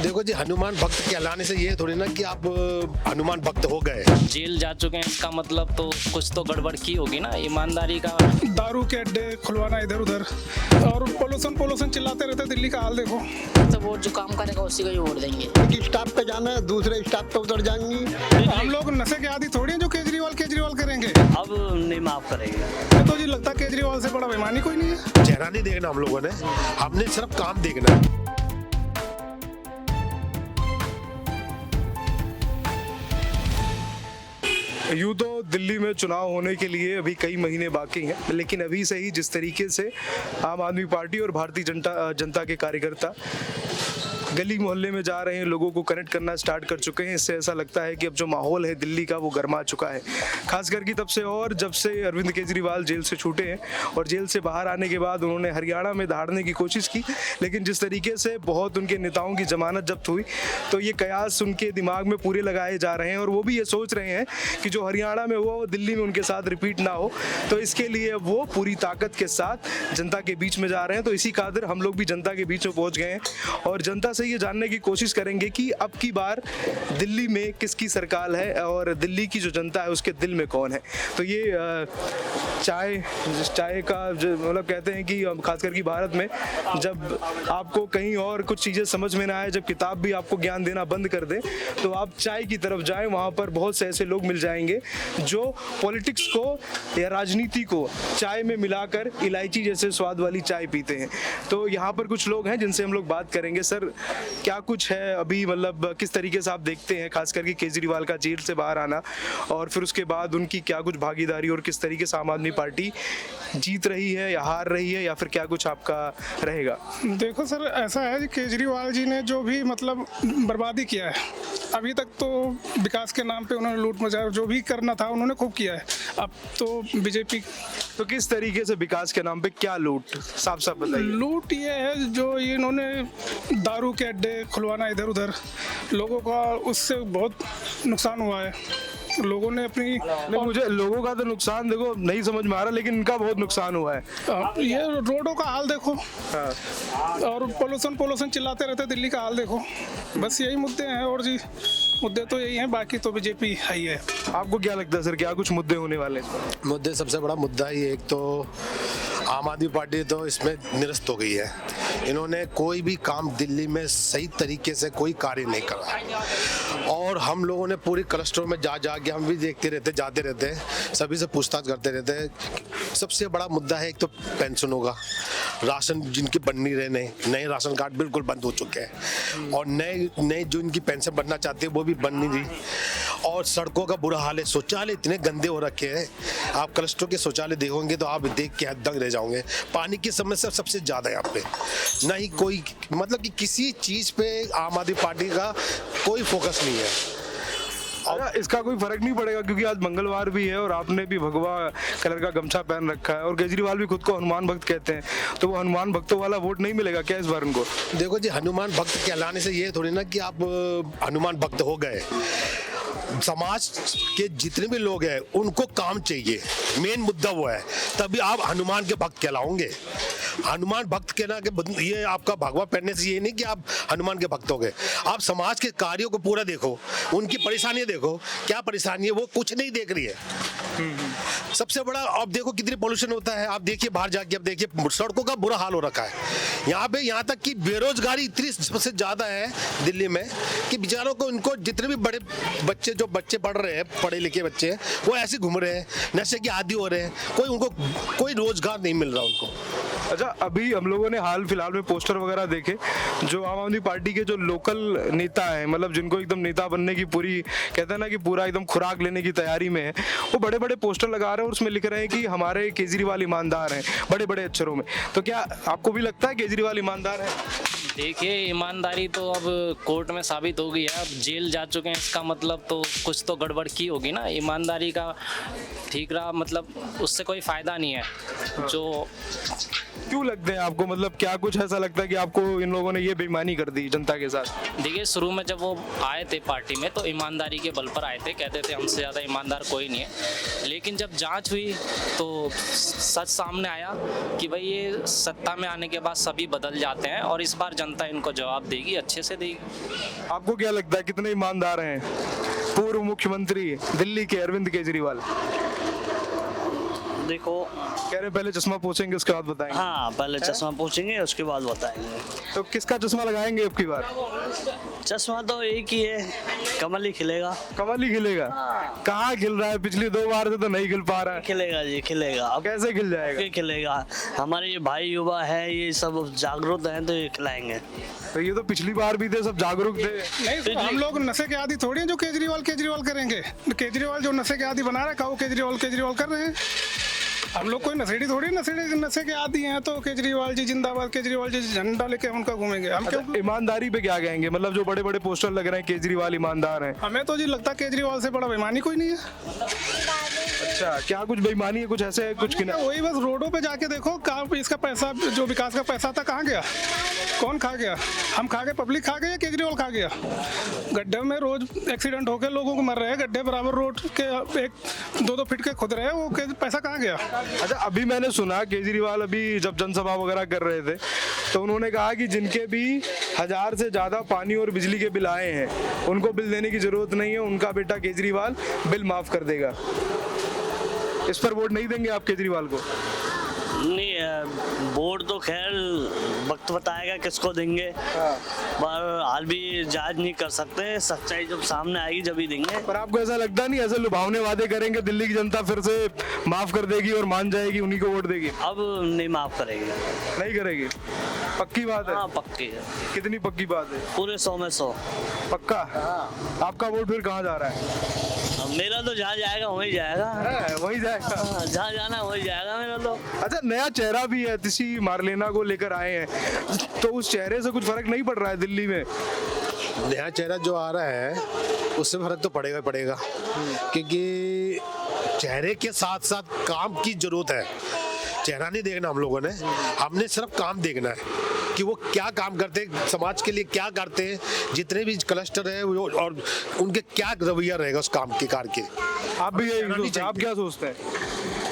देखो जी, हनुमान भक्त कहलाने से ये थोड़ी ना कि आप हनुमान भक्त हो गए। जेल जा चुके हैं इसका मतलब तो कुछ तो गड़बड़ की होगी ना, ईमानदारी का। दारू के अड्डे खुलवाना इधर उधर, और पोल्यूशन चिल्लाते रहते। दिल्ली का हाल देखो। तो वोट जो काम करेगा उसी को ही वोट देंगे। एक स्टॉप पे जाना है, दूसरे स्टॉप पे उतर जाएंगी। हम लोग नशे के आदी थोड़ी हैं जो केजरीवाल करेंगे। अब नहीं माफ करेंगे। तो जी लगता है केजरीवाल से बड़ा बेईमानी कोई नहीं है। चेहरा नहीं देखना हम लोगों ने, हमने सिर्फ काम देखना है। यूँ तो दिल्ली में चुनाव होने के लिए अभी कई महीने बाकी हैं, लेकिन अभी से ही जिस तरीके से आम आदमी पार्टी और भारतीय जनता के कार्यकर्ता गली मोहल्ले में जा रहे हैं, लोगों को कनेक्ट करना स्टार्ट कर चुके हैं, इससे ऐसा लगता है कि अब जो माहौल है दिल्ली का वो गर्मा चुका है। खास करके तब से, और जब से अरविंद केजरीवाल जेल से छूटे हैं और जेल से बाहर आने के बाद उन्होंने हरियाणा में दहाड़ने की कोशिश की, लेकिन जिस तरीके से बहुत उनके नेताओं की जमानत जब्त हुई तो ये कयास उनके दिमाग में पूरे लगाए जा रहे हैं और वो भी ये सोच रहे हैं कि जो हरियाणा में हुआ वो दिल्ली में उनके साथ रिपीट ना हो। तो इसके लिए अब वो पूरी ताकत के साथ जनता के बीच में जा रहे हैं। तो इसी खातिर हम लोग भी जनता के बीच में पहुंच गए हैं और जनता से ये जानने की कोशिश करेंगे कि अब की बार दिल्ली में किसकी सरकार है और दिल्ली की जो जनता है उसके दिल में कौन है। तो ये चाय का मतलब कहते हैं कि खास करके भारत में जब आपको कहीं और कुछ चीज़ें समझ में ना आए, जब किताब भी आपको ज्ञान देना बंद कर दे, तो आप चाय की तरफ जाएं। वहाँ पर बहुत से ऐसे लोग मिल जाएंगे जो पॉलिटिक्स को या राजनीति को चाय में मिलाकर इलायची जैसे स्वाद वाली चाय पीते हैं। तो यहाँ पर कुछ लोग हैं जिनसे हम लोग बात करेंगे। सर, क्या कुछ है अभी, मतलब किस तरीके से आप देखते हैं खास करके केजरीवाल का जेल से बाहर आना और फिर उसके बाद उनकी क्या कुछ भागीदारी और किस तरीके से आम आदमी पार्टी जीत रही है या हार रही है, या फिर क्या कुछ आपका रहेगा? देखो सर, ऐसा है कि केजरीवाल जी ने जो भी मतलब बर्बादी किया है अभी तक, तो विकास के नाम पे उन्होंने लूट मचाया, जो भी करना था उन्होंने खूब किया है। अब तो बीजेपी, तो किस तरीके से विकास के नाम पे क्या लूट, साफ साफ बताइए। लूट ये है जो ये इन्होंने दारू के अड्डे खुलवाना इधर उधर, लोगों का उससे बहुत नुकसान हुआ है। लोगों ने अपनी मुझे लोगों का तो नुकसान देखो नहीं समझ में आ रहा, लेकिन इनका बहुत नुकसान हुआ है। ये रोडों का हाल देखो। और पोल्यूशन चिल्लाते रहते। दिल्ली का हाल देखो। बस यही मुद्दे हैं, और जी मुद्दे तो यही हैं, बाकी तो बीजेपी है ही है। आपको क्या लगता है सर, क्या कुछ मुद्दे होने वाले हैं? मुद्दे सबसे बड़ा मुद्दा ही एक तो आम आदमी पार्टी तो इसमें निरस्त हो गई है। इन्होंने कोई भी काम दिल्ली में सही तरीके से कोई कार्य नहीं करा और हम लोगों ने पूरी क्लस्टरों में जा के हम भी देखते रहते, जाते रहते हैं, सभी से पूछताछ करते रहते हैं। सबसे बड़ा मुद्दा है एक तो पेंशनों का, राशन जिनके बन नहीं रहे, नए राशन कार्ड बिल्कुल बंद हो चुके हैं और नए जो इनकी पेंशन बनना चाहते हैं वो भी बन नहीं रही। और सड़कों का बुरा हाल है, शौचालय इतने गंदे हो रखे हैं, आप क्लस्टरों के शौचालय देखोगे तो आप देख के दंग रह जाओगे। पानी की समस्या सबसे ज़्यादा है यहाँ पे, नहीं कोई मतलब कि किसी चीज़ पे आम आदमी पार्टी का कोई फोकस नहीं है। और इसका कोई फर्क नहीं पड़ेगा क्योंकि आज मंगलवार भी है और आपने भी भगवा कलर का गमछा पहन रखा है और केजरीवाल भी खुद को हनुमान भक्त कहते हैं, तो वो हनुमान भक्तों वाला वोट नहीं मिलेगा क्या इस बार उनको? देखो जी, हनुमान भक्त कहलाने से ये थोड़ी ना कि आप हनुमान भक्त हो गए। समाज के जितने भी लोग हैं उनको काम चाहिए, मेन मुद्दा वो है, तभी आप हनुमान के भक्त कहलाओगे। हनुमान भक्त कहना के ये आपका भगवा पहनने से ये नहीं कि आप हनुमान के भक्त हो गए। आप समाज के कार्यों को पूरा देखो, उनकी परेशानियां देखो, क्या परेशानी है वो कुछ नहीं देख रही है। सबसे बड़ा अब देखो कितनी पोल्यूशन होता है, आप देखिए बाहर जाके, अब देखिए सड़कों का बुरा हाल हो रखा है यहाँ पे। यहाँ तक कि बेरोजगारी इतनी सबसे ज्यादा है दिल्ली में कि बेचारों को, इनको जितने भी बड़े बच्चे जो बच्चे पढ़ रहे हैं, पढ़े लिखे बच्चे, वो ऐसे घूम रहे हैं, नशे के आदी हो रहे हैं, उनको कोई रोजगार नहीं मिल रहा उनको। अच्छा, अभी हम लोगों ने हाल फिलहाल में पोस्टर वगैरह देखे, जो आम आदमी पार्टी के जो लोकल नेता हैं, मतलब जिनको एकदम नेता बनने की पूरी, कहते हैं ना कि पूरा एकदम खुराक लेने की तैयारी में है, वो बड़े बड़े पोस्टर लगा रहे हैं और उसमें लिख रहे हैं कि हमारे केजरीवाल ईमानदार हैं, बड़े बड़े अक्षरों में। तो क्या आपको भी लगता है केजरीवाल ईमानदार है? देखिए, ईमानदारी तो अब कोर्ट में साबित हो गई है। अब जेल जा चुके हैं इसका मतलब तो कुछ तो गड़बड़ की होगी ना। ईमानदारी का ठीक रहा मतलब उससे कोई फ़ायदा नहीं है। जो क्यों लगते हैं आपको, मतलब क्या कुछ ऐसा लगता है कि आपको इन लोगों ने ये बेईमानी कर दी जनता के साथ? देखिए, शुरू में जब वो आए थे पार्टी में तो ईमानदारी के बल पर आए थे, कहते थे हमसे ज़्यादा ईमानदार कोई नहीं है। लेकिन जब जांच हुई तो सच सामने आया कि भाई ये सत्ता में आने के बाद सभी बदल जाते हैं और इस बार जनता इनको जवाब देगी, अच्छे से देगी। आपको क्या लगता है कितने ईमानदार हैं पूर्व मुख्यमंत्री दिल्ली के अरविंद केजरीवाल? देखो, कह रहे पहले चश्मा पूछेंगे उसके बाद बताएंगे। हाँ पहले चश्मा पूछेंगे उसके बाद बताएंगे। तो किसका चश्मा लगाएंगे अब की बार? चश्मा तो एक ही है, कमल ही खिलेगा। कमल ही खिलेगा? कहाँ खिल रहा है? पिछली 2 बार से तो नहीं खिल पा रहा है। खिलेगा जी, खिलेगा। अब कैसे खिल जाएगा? के खिलेगा? हमारे ये भाई युवा है, ये सब जागरूक हैं तो ये खिलाएंगे। तो ये तो पिछली बार भी थे, सब जागरूक थे। नहीं सर, हम लोग नशे के आदी थोड़ी हैं जो केजरीवाल करेंगे। केजरीवाल जो नशे के आदी बना रहा है, का वो केजरीवाल कर रहे हैं। हम लोग कोई नशेड़ी थोड़ी, नशे के आदी हैं तो केजरीवाल जी जिंदाबाद, केजरीवाल जी झंडा लेके हम उनका घूमेंगे। हम क्यों? ईमानदारी पे क्या कहेंगे? मतलब जो बड़े बड़े पोस्टर लग रहे हैं केजरीवाल ईमानदार हैं। हमें तो जी लगता है केजरीवाल से बड़ा बेईमानी कोई नहीं है। अच्छा, क्या कुछ बेईमानी है, कुछ ऐसे है कुछ? वही बस रोडों पे जाके देखो, कहाँ इसका पैसा, जो विकास का पैसा था कहाँ गया, कौन खा गया? हम खा गए, पब्लिक खा गई या केजरीवाल खा गया? गड्ढे में रोज एक्सीडेंट होकर लोगों को मर रहे हैं, गड्ढे बराबर रोड के 1-2 फीट के खुद रहे, वो पैसा कहाँ गया? अच्छा, अभी मैंने सुना केजरीवाल अभी जब जनसभा वगैरह कर रहे थे तो उन्होंने कहा कि जिनके भी 1000 से ज्यादा पानी और बिजली के बिल आए हैं उनको बिल देने की जरूरत नहीं है, उनका बेटा केजरीवाल बिल माफ कर देगा। इस पर वोट नहीं देंगे आप केजरीवाल को? नहीं, वोट तो खैर वक्त बताएगा किसको देंगे, पर हाल भी जांच नहीं कर सकते। सच्चाई जब सामने आएगी जब ही देंगे। पर आपको ऐसा लगता नहीं ऐसे लुभावने वादे करेंगे दिल्ली की जनता फिर से माफ कर देगी और मान जाएगी, उन्हीं को वोट देगी? अब नहीं माफ करेगी। नहीं करेगी? पक्की बात है? हाँ पक्की है। कितनी पक्की बात है? पूरे 100 में 100 पक्का? आपका वोट फिर कहाँ जा रहा है? अब मेरा तो जहाँ जाएगा वहीं जाएगा। वही जाएगा? हाँ, जहाँ जाना वहीं जाएगा मेरा तो। अच्छा, नया चेहरा भी है, तिशी मारलेना को लेकर आए हैं, तो उस चेहरे से कुछ फर्क नहीं पड़ रहा है दिल्ली में? नया चेहरा जो आ रहा है उससे फर्क तो पड़ेगा पड़ेगा, क्योंकि चेहरे के साथ साथ काम की जरूरत है। चेहरा नहीं देखना हम लोगों ने, हमने सिर्फ काम देखना है कि वो क्या काम करते हैं, समाज के लिए क्या करते हैं, जितने भी क्लस्टर है और उनके क्या रवैया रहेगा उस काम के कार के। आप भी यही सोचते हैं? आप क्या सोचते हैं?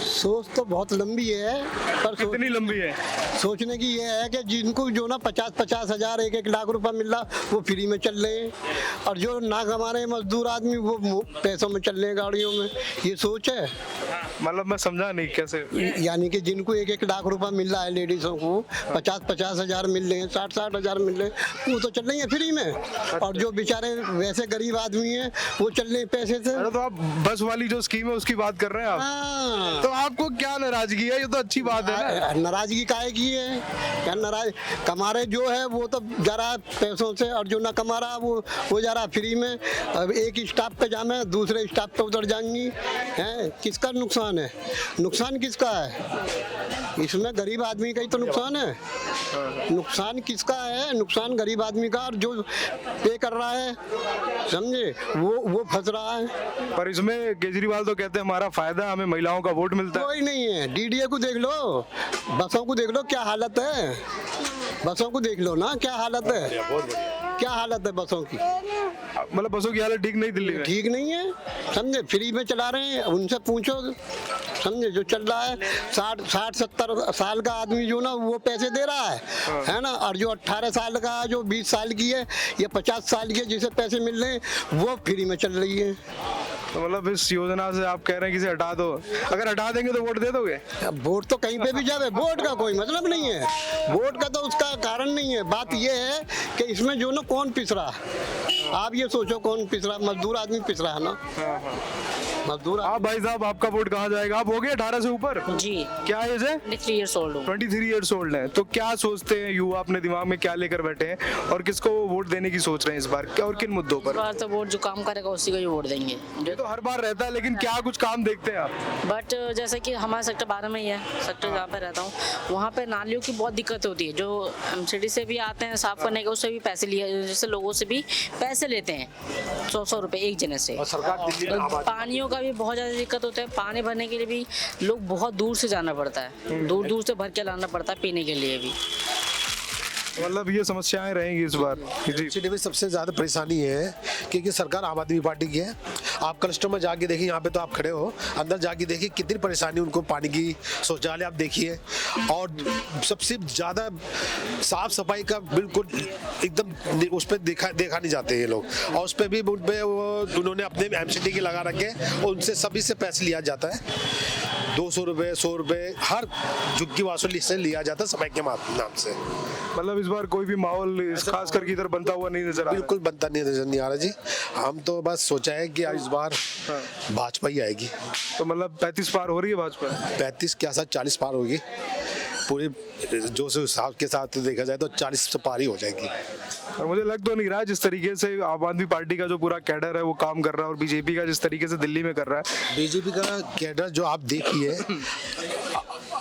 सोच तो बहुत लंबी है, पर कितनी लंबी है? सोचने की ये है कि जिनको जो ना 50-50 हजार 1-1 लाख रुपए मिल रहा वो फ्री में चल रहे हैं, और जो ना कमा रहे मजदूर आदमी वो पैसों में चल रहे हैं, गाड़ियों में। ये सोच है। मतलब मैं समझा नहीं कैसे? यानी कि जिनको 1-1 लाख रुपए मिल रहा है, लेडीजों को 50-50 हजार मिल रहे हैं, 60-60 हजार मिल रहे हैं, वो तो चल रही है फ्री में। और जो बेचारे वैसे गरीब आदमी हैं वो चल रहे हैं पैसे से। तो आप बस वाली जो स्कीम है उसकी बात कर रहे हैं आप? हाँ। तो आपको क्या नाराजगी है? ये तो अच्छी बात है ना। नाराजगी काहे की है? क्या नाराज? कमा रहे जो है वो तो जा रहा है पैसों से, और जो ना कमा रहा वो जा रहा है फ्री में। अब एक स्टाफ पे जामे दूसरे स्टाफ पे उतर जाएंगी, हैं? किसका नुकसान है? नुकसान किसका है? इसमें गरीब आदमी का ही तो नुकसान है। नुकसान किसका है? नुकसान गरीब आदमी का, और जो पे कर रहा है, समझे, वो फंस रहा है। पर इसमें केजरीवाल तो कहते हैं हमारा फायदा है, हमें महिलाओं का वोट मिलता है। कोई नहीं है। डीडीए को देख लो, बसों को देख लो क्या हालत है, बसों को देख लो ना क्या हालत है, क्या हालत है बसों की। मतलब बसों की हालत ठीक नहीं दिल्ली में? ठीक नहीं है, समझे, फ्री में चला रहे हैं। उनसे पूछो, समझे, जो चल रहा है 60-70 साल का आदमी जो ना वो पैसे दे रहा है ना, और जो 18 साल का, जो 20 साल की है या 50 साल की है, जिसे पैसे मिल रहे हैं वो फ्री में चल रही है। तो मतलब इस योजना से आप कह रहे हैं कि इसे हटा दो? अगर हटा देंगे तो वोट दे दोगे? अब वोट तो कहीं पे भी जावे, वोट का कोई मतलब नहीं है, वोट का तो उसका कारण नहीं है। बात ये है कि इसमें जो ना कौन पिस रहा, आप ये सोचो कौन पिस रहा? मजदूर आदमी पिस रहा है ना, मजदूर। आप भाई साहब, आपका वोट कहाँ जाएगा? आप हो गए 18 से ऊपर? जी, क्या एज है? 23 ईयर्स ओल्ड हूँ। 23 ईयर्स ओल्ड है। तो क्या सोचते हैं युवा, अपने दिमाग में क्या लेकर बैठे हैं और किसको वोट देने की सोच रहे हैं इस बार, और किन मुद्दों पर? इस बार तो वोट जो काम करेगा उसी को ही वोट देंगे। ये तो हर बार रहता है, लेकिन क्या कुछ काम देखते हैं आप? बट जैसे कि हमारा सेक्टर 12 में ही है, सेक्टर जहाँ पे रहता हूँ, वहाँ पे नालियों की बहुत दिक्कत होती है। जो एमसीडी से भी आते हैं साफ करने के, उससे भी पैसे लिए, जैसे लोगों से भी पैसे लेते हैं 100-100 रुपये एक जने से। सरकार दिल्ली में पानियों का का भी बहुत ज़्यादा दिक्कत होता है। पानी भरने के लिए भी लोग बहुत दूर से जाना पड़ता है, दूर दूर से भर के लाना पड़ता है पीने के लिए भी। मतलब ये समस्याएं रहेंगी इस बार जी। सिटी में सबसे ज़्यादा परेशानी है क्योंकि सरकार आम आदमी पार्टी की है। आप क्लस्टर में जाके देखिए, यहाँ पे तो आप खड़े हो, अंदर जाके देखिए कितनी परेशानी उनको, पानी की, शौचालय आप देखिए, और सबसे ज़्यादा साफ सफाई का बिल्कुल एकदम उस पर देखा नहीं जाते ये लोग, और उस पर भी उन पर उन्होंने अपने MCD के लगा रखे, और उनसे सभी से पैसे लिया जाता है, 200 रुपये 100 रुपये हर झुग्गी वसूली से लिया जाता है समय के नाम से। मतलब इस बार कोई भी माहौल खास करके इधर बनता हुआ नहीं नजर आ रहा है। बिल्कुल बनता नहीं नजर नहीं आ रहा जी। हम तो बस सोचा है कि इस बार भाजपा ही आएगी। तो मतलब 35 पार हो रही है भाजपा? 35 क्या साथ 40 पार होगी, पूरे जो से हिसाब के साथ देखा जाए तो 40 से पार ही हो जाएगी। और मुझे लग तो नहीं रहा है जिस तरीके से आम आदमी पार्टी का जो पूरा कैडर है वो काम कर रहा है, और बीजेपी का जिस तरीके से दिल्ली में कर रहा है। बीजेपी का कैडर जो आप देखिए,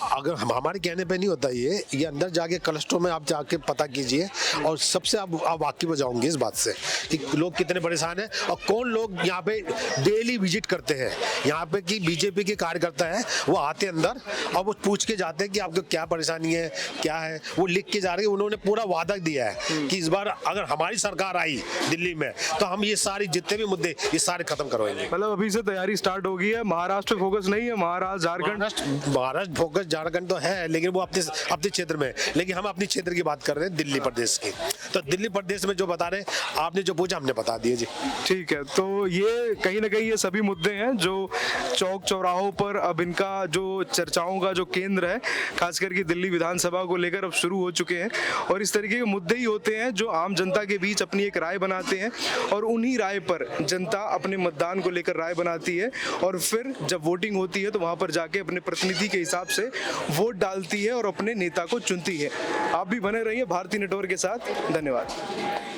अगर हमारे कहने पे नहीं होता, ये अंदर जाके क्लस्टरों में आप जाके पता कीजिए, और सबसे आप वाकिफ हो जाओगे इस बात से कि लोग कितने परेशान हैं और कौन लोग यहाँ पे डेली विजिट करते हैं। यहाँ पे कि बीजेपी के कार्यकर्ता है, वो आते अंदर और वो पूछ के जाते हैं कि आपको क्या परेशानी है, क्या है, वो लिख के जा रहे हैं। उन्होंने पूरा वादा दिया है कि इस बार अगर हमारी सरकार आई दिल्ली में तो हम ये सारी जितने भी मुद्दे ये सारे खत्म करवाएंगे। मतलब अभी से तैयारी स्टार्ट हो गई है। महाराष्ट्र पे फोकस नहीं है, महाराष्ट्र महाराष्ट्र फोकस झारखंड तो है, लेकिन वो अपने क्षेत्र में, लेकिन हम अपने क्षेत्र की बात कर रहे हैं, दिल्ली प्रदेश की। तो दिल्ली प्रदेश में जो बता रहे हैं, आपने जो पूछा हमने बता दिए जी। ठीक है, तो ये कहीं ना कहीं ये सभी मुद्दे हैं जो चौक चौराहों पर अब इनका जो चर्चाओं का जो केंद्र है, खास करके दिल्ली विधानसभा को लेकर अब शुरू हो चुके हैं। और इस तरीके के मुद्दे ही होते हैं जो आम जनता के बीच अपनी एक राय बनाते हैं, और उन्हीं राय पर जनता अपने मतदान को लेकर राय बनाती है, और फिर जब वोटिंग होती है तो वहां पर जाके अपने प्रतिनिधि के हिसाब से वोट डालती है और अपने नेता को चुनती है। आप भी बने रहिए भारती नेटवर्क के साथ। धन्यवाद।